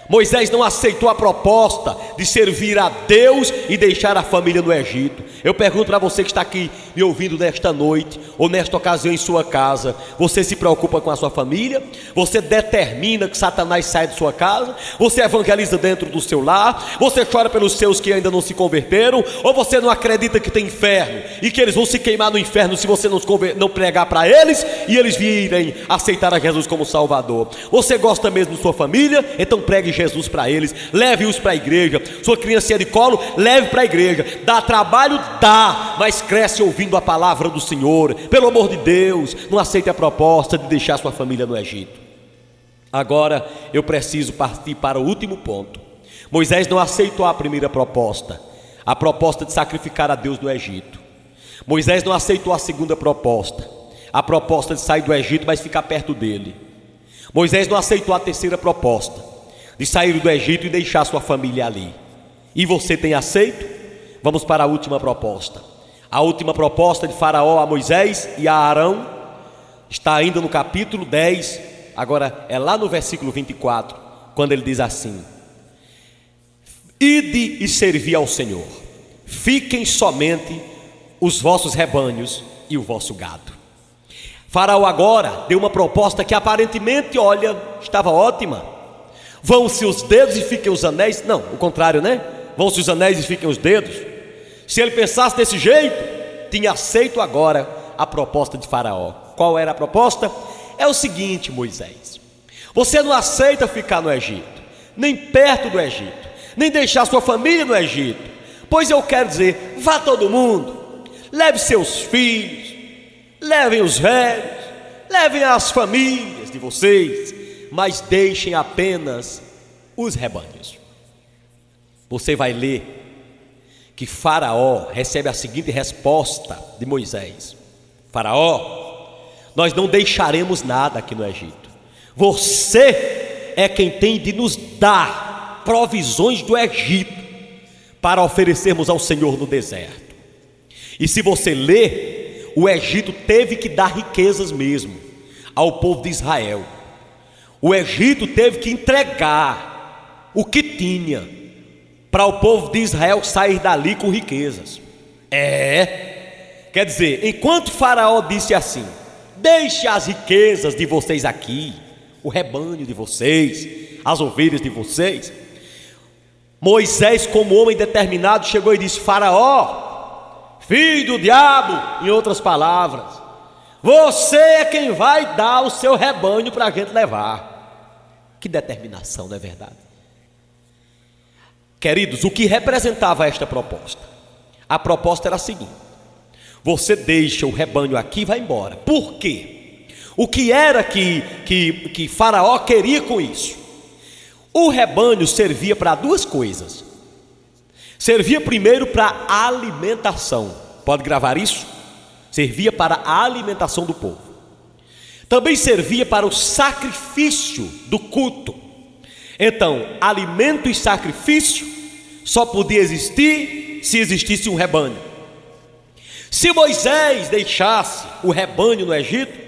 Moisés não aceitou a proposta de servir a Deus e deixar a família no Egito. Eu pergunto para você que está aqui me ouvindo nesta noite ou nesta ocasião em sua casa: você se preocupa com a sua família? Você determina que Satanás saia de sua casa? Você evangeliza dentro do seu lar? Você chora pelos seus que ainda não se converteram? Ou você não acredita que tem inferno e que eles vão se queimar no inferno se você não pregar para eles e eles virem aceitar a Jesus como Salvador? Você gosta mesmo de sua família? Então pregue Jesus para eles, leve-os para a igreja. Sua criancinha de colo, leve para a igreja. Dá trabalho? Dá, mas cresce ouvindo a palavra do Senhor, pelo amor de Deus, não aceite a proposta de deixar sua família no Egito. Agora eu preciso partir para o último ponto. Moisés não aceitou a primeira proposta, a proposta de sacrificar a Deus no Egito. Moisés não aceitou a segunda proposta, a proposta de sair do Egito, mas ficar perto dele. Moisés não aceitou a terceira proposta, de sair do Egito e deixar sua família ali. E você tem aceito? Vamos para a última proposta. A última proposta de Faraó a Moisés e a Arão está ainda no capítulo 10, agora é lá no versículo 24, quando ele diz assim: ide e servi ao Senhor, fiquem somente os vossos rebanhos e o vosso gado. Faraó agora deu uma proposta que aparentemente, olha, estava ótima. Vão-se os dedos e fiquem os anéis. Não, o contrário, né? Vão-se os anéis e fiquem os dedos. Se ele pensasse desse jeito, tinha aceito agora a proposta de Faraó. Qual era a proposta? É o seguinte, Moisés: você não aceita ficar no Egito, nem perto do Egito, nem deixar sua família no Egito. Pois eu quero dizer, vá todo mundo, leve seus filhos, levem os velhos, levem as famílias de vocês, mas deixem apenas os rebanhos. Você vai ler que Faraó recebe a seguinte resposta de Moisés: Faraó, nós não deixaremos nada aqui no Egito. Você é quem tem de nos dar provisões do Egito para oferecermos ao Senhor no deserto. E se você ler, o Egito teve que dar riquezas mesmo ao povo de Israel. O Egito teve que entregar o que tinha para o povo de Israel sair dali com riquezas. Quer dizer, enquanto Faraó disse assim: deixe as riquezas de vocês aqui, o rebanho de vocês, as ovelhas de vocês, Moisés, como homem determinado, chegou e disse: Faraó, filho do diabo, em outras palavras, você é quem vai dar o seu rebanho para a gente levar. Que determinação, não é verdade? Queridos, o que representava esta proposta? A proposta era a seguinte: você deixa o rebanho aqui e vai embora. Por quê? O que era que Faraó queria com isso? O rebanho servia para duas coisas. Servia primeiro para a alimentação. Pode gravar isso? Servia para a alimentação do povo. Também servia para o sacrifício do culto. Então, alimento e sacrifício só podia existir se existisse um rebanho. Se Moisés deixasse o rebanho no Egito,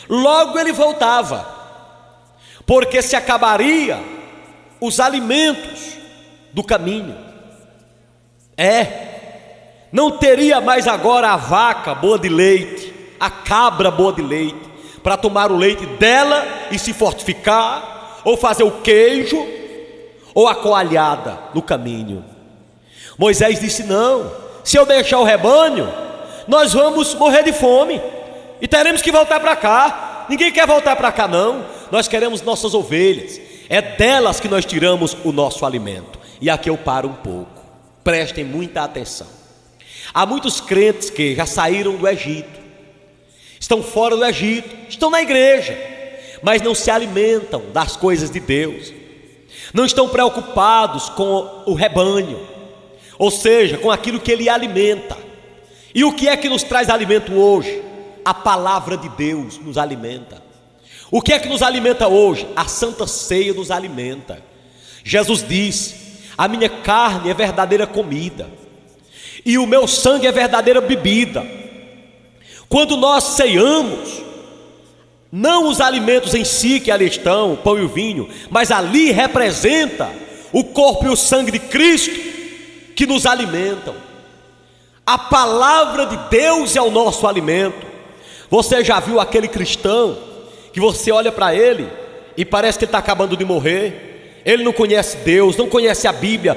logo ele voltava, porque se acabaria os alimentos do caminho. Não teria mais agora a vaca boa de leite, a cabra boa de leite, para tomar o leite dela e se fortificar, ou fazer o queijo, ou a coalhada no caminho. Moisés disse: não, se eu deixar o rebanho, nós vamos morrer de fome, e teremos que voltar para cá. Ninguém quer voltar para cá não, nós queremos nossas ovelhas, é delas que nós tiramos o nosso alimento. E aqui eu paro um pouco, prestem muita atenção. Há muitos crentes que já saíram do Egito, estão fora do Egito, estão na igreja, mas não se alimentam das coisas de Deus, não estão preocupados com o rebanho, ou seja, com aquilo que ele alimenta. E o que é que nos traz alimento hoje? A palavra de Deus nos alimenta. O que é que nos alimenta hoje? A Santa Ceia nos alimenta. Jesus disse: a minha carne é verdadeira comida, e o meu sangue é verdadeira bebida. Quando nós ceiamos, não os alimentos em si que ali estão, o pão e o vinho, mas ali representa o corpo e o sangue de Cristo que nos alimentam. A palavra de Deus é o nosso alimento. Você já viu aquele cristão que você olha para ele e parece que ele está acabando de morrer? Ele não conhece Deus, não conhece a Bíblia,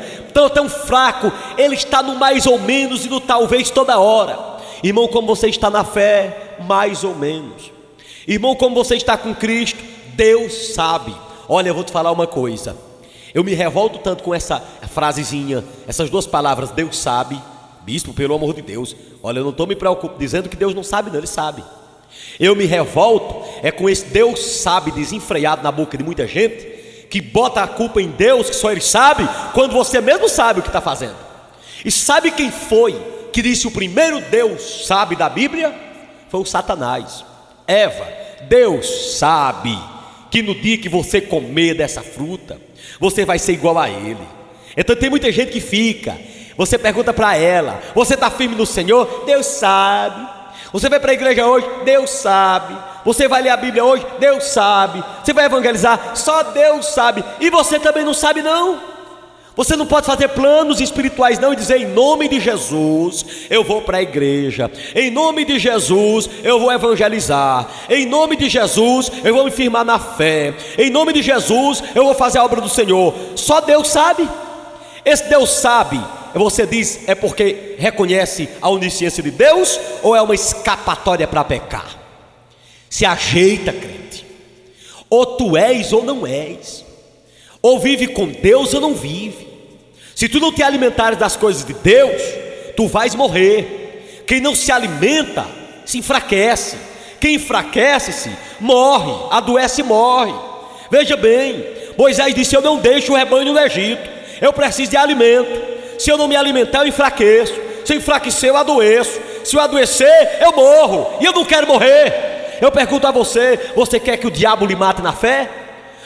tão fraco, ele está no mais ou menos e no talvez toda hora. Irmão, como você está na fé? Mais ou menos. Irmão, como você está com Cristo? Deus sabe. Olha, eu vou te falar uma coisa, eu me revolto tanto com essa frasezinha, essas duas palavras, Deus sabe, bispo, pelo amor de Deus, olha, eu não estou me preocupando dizendo que Deus não sabe, não, Ele sabe. Eu me revolto com esse Deus sabe desenfreado na boca de muita gente, que bota a culpa em Deus, que só Ele sabe, quando você mesmo sabe o que está fazendo. E sabe quem foi que disse o primeiro Deus sabe da Bíblia? Foi o Satanás. Eva, Deus sabe que no dia que você comer dessa fruta, você vai ser igual a Ele. Então tem muita gente que fica, você pergunta para ela, você está firme no Senhor? Deus sabe. Você vai para a igreja hoje? Deus sabe. Você vai ler a Bíblia hoje? Deus sabe. Você vai evangelizar? Só Deus sabe. E você também não sabe não. Você não pode fazer planos espirituais não e dizer em nome de Jesus eu vou para a igreja, em nome de Jesus eu vou evangelizar, em nome de Jesus eu vou me firmar na fé, em nome de Jesus eu vou fazer a obra do Senhor. Só Deus sabe. Esse Deus sabe, você diz, é porque reconhece a onisciência de Deus ou é uma escapatória para pecar? Se ajeita, crente. Ou tu és ou não és, ou vive com Deus ou não vive. Se tu não te alimentares das coisas de Deus, tu vais morrer. Quem não se alimenta se enfraquece. Quem enfraquece-se morre, adoece e morre. Veja bem, Moisés disse: eu não deixo o rebanho no Egito, eu preciso de alimento. Se eu não me alimentar eu enfraqueço. Se eu enfraquecer eu adoeço. Se eu adoecer eu morro, e eu não quero morrer. Eu pergunto a você, você quer que o diabo lhe mate na fé?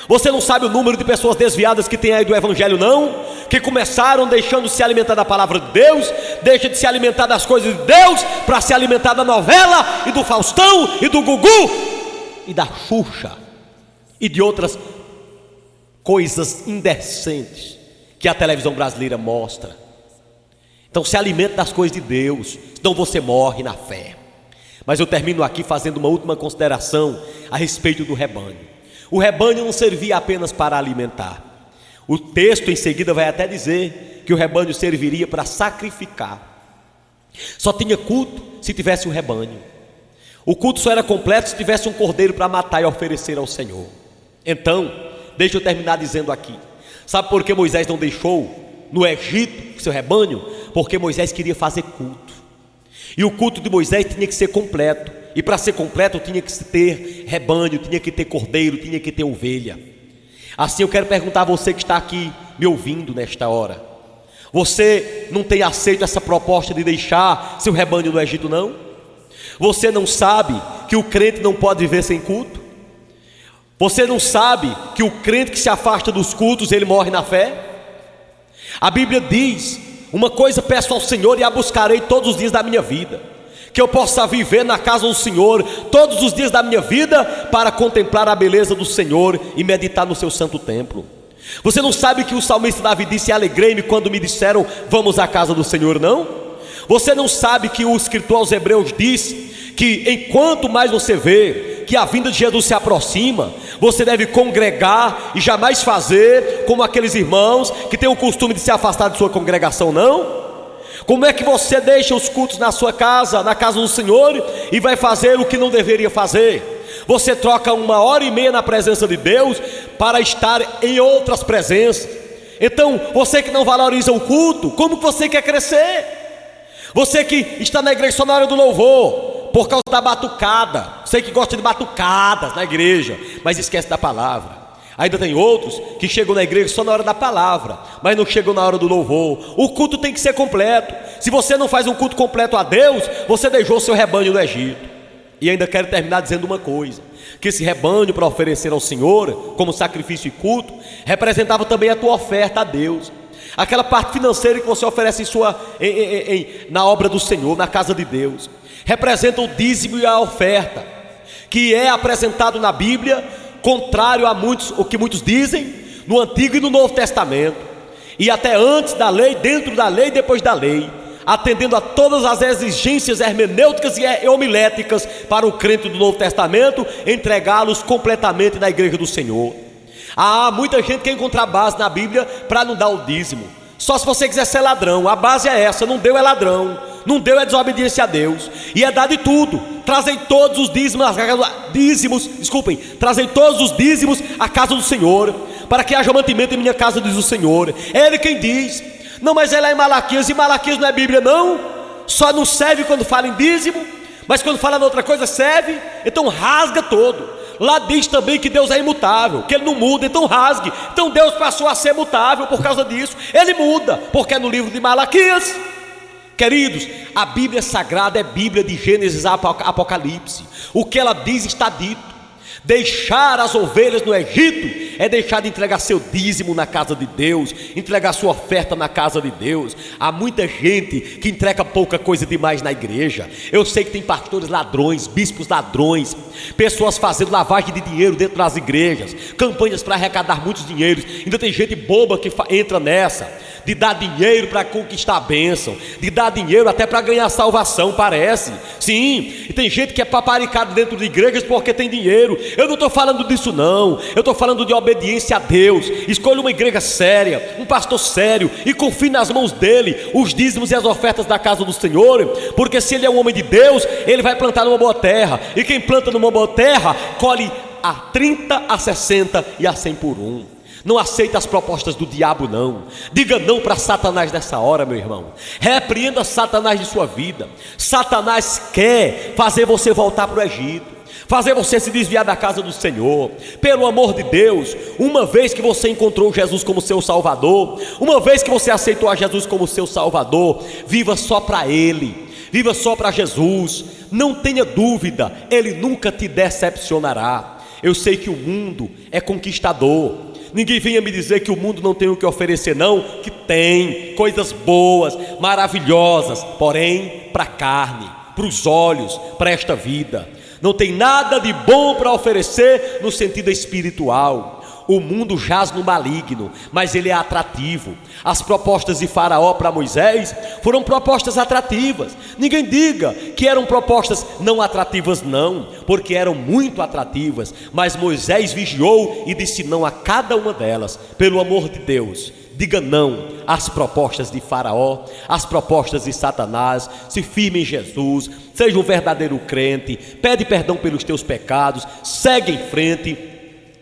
Você não sabe o número de pessoas desviadas que tem aí do evangelho não? Que começaram deixando de se alimentar da palavra de Deus, deixa de se alimentar das coisas de Deus, para se alimentar da novela, e do Faustão, e do Gugu, e da Xuxa, e de outras coisas indecentes que a televisão brasileira mostra. Então se alimente das coisas de Deus, senão você morre na fé. Mas eu termino aqui fazendo uma última consideração a respeito do rebanho. O rebanho não servia apenas para alimentar. O texto em seguida vai até dizer que o rebanho serviria para sacrificar. Só tinha culto se tivesse um rebanho. O culto só era completo se tivesse um cordeiro para matar e oferecer ao Senhor. Então, deixa eu terminar dizendo aqui. Sabe por que Moisés não deixou no Egito seu rebanho? Porque Moisés queria fazer culto. E o culto de Moisés tinha que ser completo. E para ser completo tinha que ter rebanho, tinha que ter cordeiro, tinha que ter ovelha. Assim eu quero perguntar a você que está aqui me ouvindo nesta hora: você não tem aceito essa proposta de deixar seu rebanho no Egito não? Você não sabe que o crente não pode viver sem culto? Você não sabe que o crente que se afasta dos cultos, ele morre na fé? A Bíblia diz: uma coisa peço ao Senhor e a buscarei todos os dias da minha vida, que eu possa viver na casa do Senhor todos os dias da minha vida, para contemplar a beleza do Senhor e meditar no seu santo templo. Você não sabe que o salmista Davi disse: alegrei-me quando me disseram vamos à casa do Senhor, não? Você não sabe que o escritor aos Hebreus diz que enquanto mais você vê que a vinda de Jesus se aproxima, você deve congregar e jamais fazer como aqueles irmãos que têm o costume de se afastar de sua congregação, não? Como é que você deixa os cultos na sua casa, na casa do Senhor, e vai fazer o que não deveria fazer? Você troca 1h30 na presença de Deus para estar em outras presenças. Então, você que não valoriza o culto, como você quer crescer? Você que está na igreja só na hora do louvor, por causa da batucada, você que gosta de batucadas na igreja, mas esquece da palavra. Ainda tem outros que chegam na igreja só na hora da palavra, mas não chegam na hora do louvor. O culto tem que ser completo. Se você não faz um culto completo a Deus, você deixou o seu rebanho no Egito. E ainda quero terminar dizendo uma coisa: que esse rebanho para oferecer ao Senhor, como sacrifício e culto, representava também a tua oferta a Deus. Aquela parte financeira que você oferece na obra do Senhor, na casa de Deus, representa o dízimo e a oferta, que é apresentado na Bíblia, contrário a o que muitos dizem, no Antigo e no Novo Testamento, e até antes da lei, dentro da lei e depois da lei, atendendo a todas as exigências hermenêuticas e homiléticas para o crente do Novo Testamento, entregá-los completamente na igreja do Senhor. Muita gente quer encontrar base na Bíblia para não dar o dízimo. Só se você quiser ser ladrão. A base é essa: não deu é ladrão, não deu é desobediência a Deus. E é dar de tudo. Trazem todos os trazem todos os dízimos à casa do Senhor, para que haja mantimento em minha casa, diz o Senhor. É Ele quem diz: Não, mas ela é em Malaquias, e Malaquias não é Bíblia não, só não serve quando fala em dízimo, mas quando fala em outra coisa serve. Então rasga todo. Lá diz também que Deus é imutável, que Ele não muda, então rasgue. Então Deus passou a ser mutável por causa disso. Ele muda, porque é no livro de Malaquias. Queridos, a Bíblia Sagrada é Bíblia de Gênesis a Apocalipse. O que ela diz está dito. Deixar as ovelhas no Egito é deixar de entregar seu dízimo na casa de Deus, entregar sua oferta na casa de Deus. Há muita gente que entrega pouca coisa demais na igreja. Eu sei que tem pastores ladrões, bispos ladrões, pessoas fazendo lavagem de dinheiro dentro das igrejas, campanhas para arrecadar muitos dinheiros. Ainda tem gente boba que entra nessa, de dar dinheiro para conquistar a bênção, de dar dinheiro até para ganhar salvação, parece. Sim, e tem gente que é paparicado dentro de igrejas porque tem dinheiro. Eu não estou falando disso não, eu estou falando de obediência a Deus. Escolha uma igreja séria, um pastor sério, e confie nas mãos dele os dízimos e as ofertas da casa do Senhor, porque se ele é um homem de Deus, ele vai plantar numa boa terra, e quem planta numa boa terra, colhe a 30, a 60 e a 100 por um. Não aceita as propostas do diabo não. Diga não para Satanás nessa hora, meu irmão. Repreenda Satanás de sua vida. Satanás quer fazer você voltar para o Egito, fazer você se desviar da casa do Senhor. Pelo amor de Deus, uma vez que você encontrou Jesus como seu Salvador, uma vez que você aceitou a Jesus como seu Salvador, viva só para Ele, viva só para Jesus. Não tenha dúvida, Ele nunca te decepcionará. Eu sei que o mundo é conquistador. Ninguém venha me dizer que o mundo não tem o que oferecer não, que tem coisas boas, maravilhosas, porém para a carne, para os olhos, para esta vida. Não tem nada de bom para oferecer no sentido espiritual. O mundo jaz no maligno, mas ele é atrativo. As propostas de Faraó para Moisés foram propostas atrativas. Ninguém diga que eram propostas não atrativas não, porque eram muito atrativas. Mas Moisés vigiou e disse não a cada uma delas. Pelo amor de Deus, diga não às propostas de Faraó, às propostas de Satanás. Se firme em Jesus, seja um verdadeiro crente, pede perdão pelos teus pecados, segue em frente.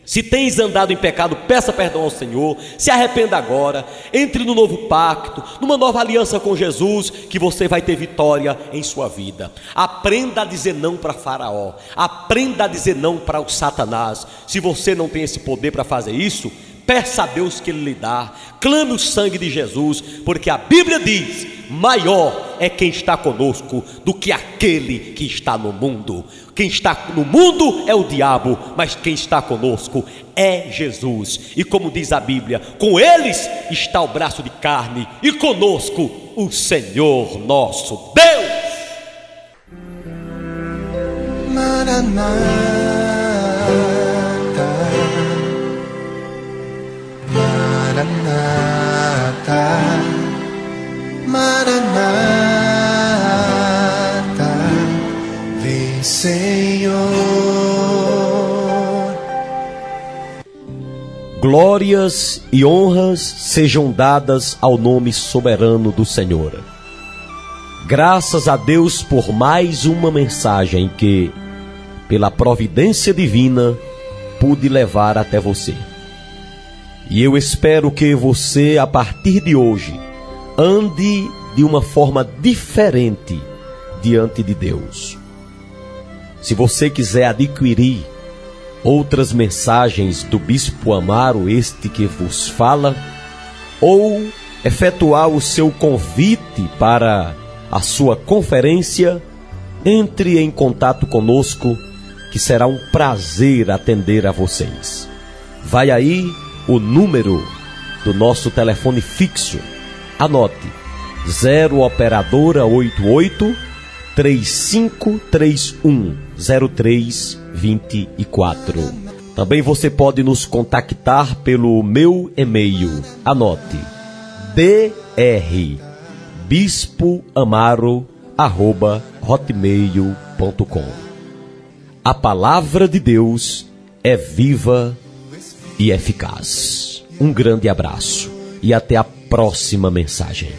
Se tens andado em pecado, peça perdão ao Senhor, se arrependa agora, entre no novo pacto, numa nova aliança com Jesus, que você vai ter vitória em sua vida. Aprenda a dizer não para Faraó, aprenda a dizer não para o Satanás. Se você não tem esse poder para fazer isso, peça a Deus que Ele lhe dá, clame o sangue de Jesus, porque a Bíblia diz: maior é quem está conosco do que aquele que está no mundo. Quem está no mundo é o diabo, mas quem está conosco é Jesus. E como diz a Bíblia, com eles está o braço de carne, e conosco o Senhor nosso Deus. Maranata, Maranata, Maranata, vem Senhor. Glórias e honras sejam dadas ao nome soberano do Senhor. Graças a Deus por mais uma mensagem que, pela providência divina, pude levar até você. E eu espero que você, a partir de hoje, ande de uma forma diferente diante de Deus. Se você quiser adquirir outras mensagens do Bispo Amaro, este que vos fala, ou efetuar o seu convite para a sua conferência, entre em contato conosco, que será um prazer atender a vocês. Vai aí o número do nosso telefone fixo. Anote: 0 operadora 88 3531 0324. Também você pode nos contactar pelo meu e-mail. Anote: drbispoamaro@hotmail.com. A palavra de Deus é viva e eficaz. Um grande abraço e até a próxima mensagem.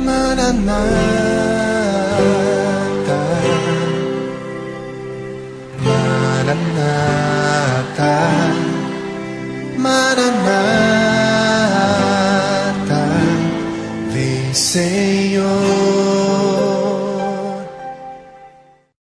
Maranata, Maranata.